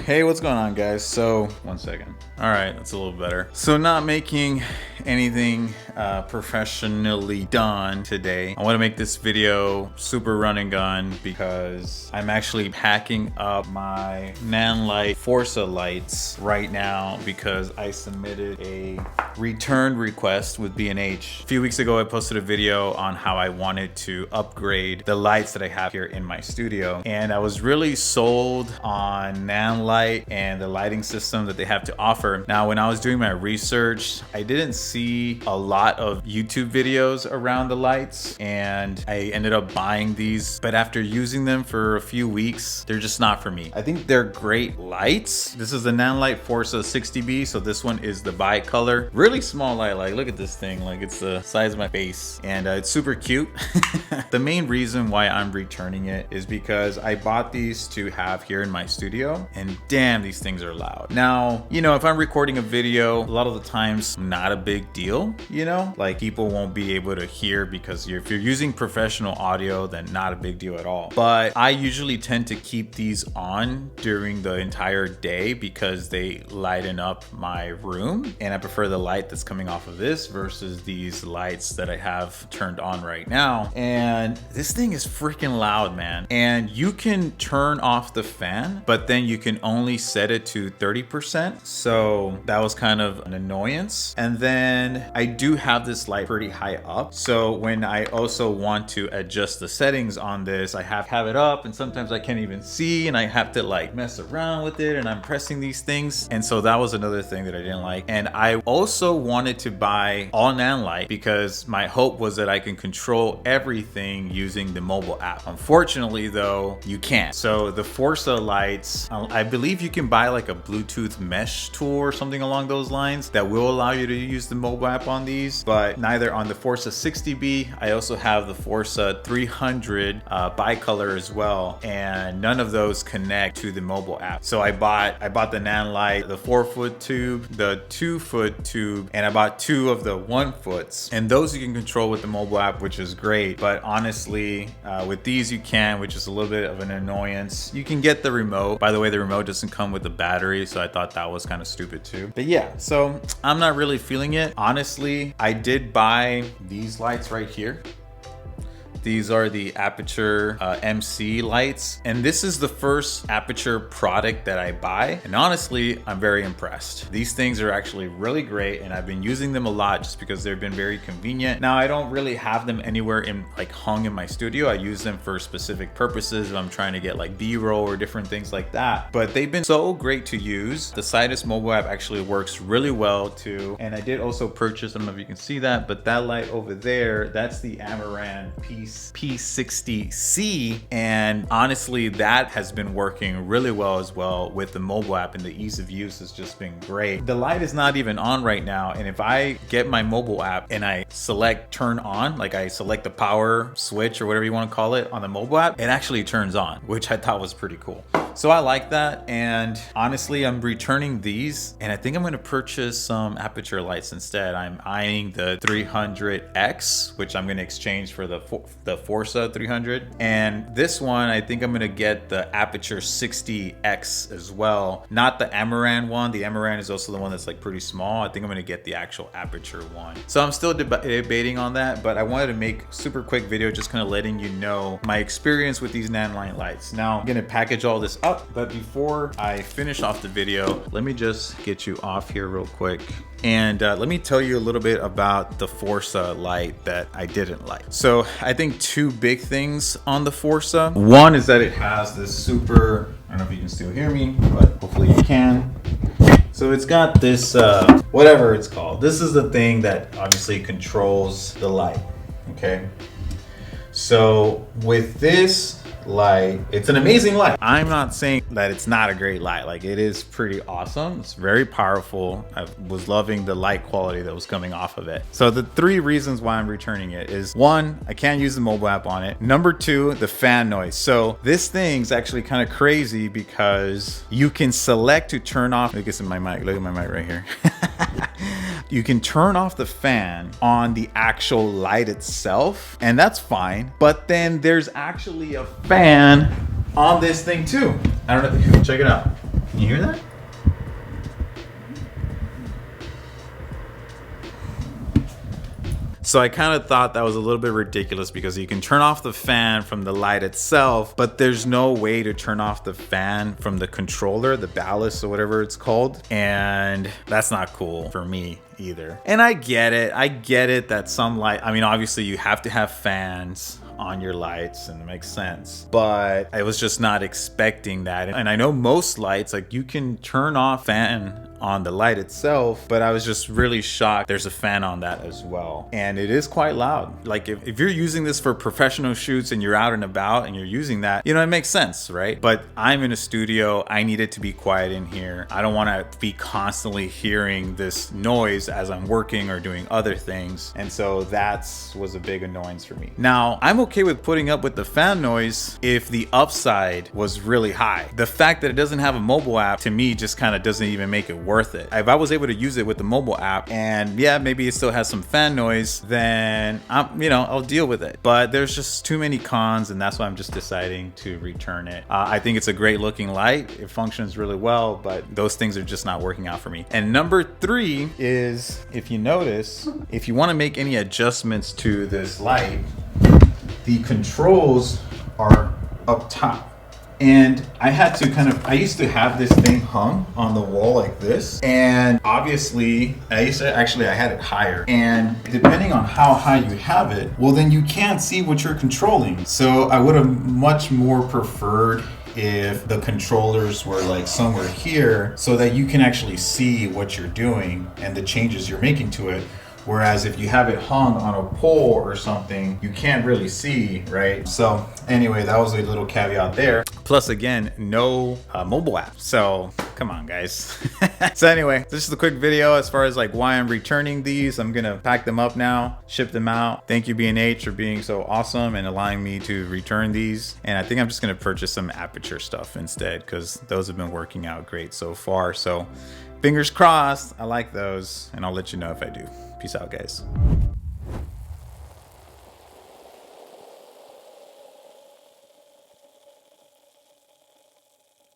Hey, what's going on, guys? So, one second. All right, that's a little better. So, not making anything professionally done today. I want to make this video super run and gun because I'm actually packing up my Nanlite Forza lights right now because I submitted a return request with B&H. A few weeks ago, I posted a video on how I wanted to upgrade the lights that I have here in my studio, and I was really sold on Nanlite and the lighting system that they have to offer. Now, when I was doing my research, I didn't see a lot of YouTube videos around the lights, and I ended up buying these, but after using them for a few weeks, they're just not for me. I think they're great lights. This is the Nanlite Forza 60B, so this one is the bi-color. Really small light, like look at this thing, like it's the size of my face, and it's super cute. The main reason why I'm returning it is because I bought these to have here in my studio, and damn, these things are loud. Now, you know, if I'm recording a video, a lot of the times not a big deal, you know, like people won't be able to hear because if you're using professional audio, then not a big deal at all. But I usually tend to keep these on during the entire day because they lighten up my room, and I prefer the light that's coming off of this versus these lights that I have turned on right now. And this thing is freaking loud, man. And you can turn off the fan, but then you can only set it to 30%. So that was kind of an annoyance. And then I do have this light pretty high up. So when I also want to adjust the settings on this, I have it up, and sometimes I can't even see, and I have to like mess around with it, and I'm pressing these things. And so that was another thing that I didn't like. And I also wanted to buy all Nanlite because my hope was that I can control everything using the mobile app. Unfortunately though, you can't. So the Forza lights, I believe you can buy like a Bluetooth mesh tool or something along those lines that will allow you to use the mobile app on these, but neither on the Forza 60B. I also have the Forza 300 bi-color as well, and none of those connect to the mobile app. So I bought the Nanlite, the 4-foot tube, the 2-foot tube, and I bought 2 of the 1-foots, and those you can control with the mobile app, which is great. But honestly, with these you can, which is a little bit of an annoyance. You can get the remote. By the way, the remote doesn't come with the battery, so I thought that was kind of stupid too. But yeah, so I'm not really feeling it. Honestly, I did buy these lights right here. These are the Aperture MC lights, and this is the first Aperture product that I buy, and honestly, I'm very impressed. These things are actually really great, and I've been using them a lot just because they've been very convenient. Now, I don't really have them anywhere in like hung in my studio. I use them for specific purposes if I'm trying to get like B-roll or different things like that, but they've been so great to use. The Sidus mobile app actually works really well too, and I did also purchase, I don't know if you can see that, but that light over there, that's the Amaran P60C, and honestly that has been working really well as well with the mobile app, and the ease of use has just been great. The light is not even on right now, and if I get my mobile app and I select turn on, like I select the power switch or whatever you want to call it on the mobile app, it actually turns on, which I thought was pretty cool. So I like that, and honestly I'm returning these, and I think I'm going to purchase some Aperture lights instead. I'm eyeing the 300X, which I'm going to exchange for the Forza 300, and this one I think I'm going to get the Aperture 60X as well, not the Amaran one. The Amaran is also the one that's like pretty small. I think I'm going to get the actual Aperture one. So I'm still debating on that, but I wanted to make a super quick video just kind of letting you know my experience with these Nanlite lights. Now I'm going to package all this up, but before I finish off the video, let me just get you off here real quick, and let me tell you a little bit about the Forza light that I didn't like. So I think 2 big things on the Forza. One is that it has this super, I don't know if you can still hear me, but hopefully you can. So it's got this, whatever it's called. This is the thing that obviously controls the light, okay? So with this light, it's an amazing light. I'm not saying that it's not a great light. Like, it is pretty awesome. It's very powerful. I was loving the light quality that was coming off of it. So the 3 reasons why I'm returning it is, 1, I can't use the mobile app on it. Number 2, the fan noise. So this thing's actually kind of crazy because you can select to turn off, look at my mic, look at my mic right here. You can turn off the fan on the actual light itself, and that's fine. But then there's actually a fan on this thing too. I don't know if you can check it out. Can you hear that? So I kind of thought that was a little bit ridiculous because you can turn off the fan from the light itself, but there's no way to turn off the fan from the controller, the ballast or whatever it's called. And that's not cool for me either. And I get it that some light, I mean, obviously you have to have fans on your lights and it makes sense, but I was just not expecting that. And I know most lights, like you can turn off fan on the light itself, but I was just really shocked there's a fan on that as well. And it is quite loud. Like if you're using this for professional shoots and you're out and about and you're using that, you know, it makes sense, right? But I'm in a studio, I need it to be quiet in here. I don't want to be constantly hearing this noise as I'm working or doing other things. And so that's was a big annoyance for me. Now, I'm okay with putting up with the fan noise if the upside was really high. The fact that it doesn't have a mobile app to me just kind of doesn't even make it worth it. If I was able to use it with the mobile app and yeah, maybe it still has some fan noise, then I'll deal with it. But there's just too many cons, and that's why I'm just deciding to return it. I think it's a great looking light. It functions really well, but those things are just not working out for me. And number 3 is, if you notice, if you want to make any adjustments to this light, the controls are up top. And I had to I used to have this thing hung on the wall like this. And obviously, I had it higher. And depending on how high you have it, well, then you can't see what you're controlling. So I would have much more preferred if the controllers were like somewhere here so that you can actually see what you're doing and the changes you're making to it. Whereas if you have it hung on a pole or something, you can't really see, right? So anyway, that was a little caveat there. Plus again, no mobile app. So come on guys. So anyway, this is a quick video as far as like why I'm returning these. I'm gonna pack them up now, ship them out. Thank you B&H for being so awesome and allowing me to return these. And I think I'm just gonna purchase some aperture stuff instead because those have been working out great so far. So fingers crossed, I like those and I'll let you know if I do. Peace out, guys.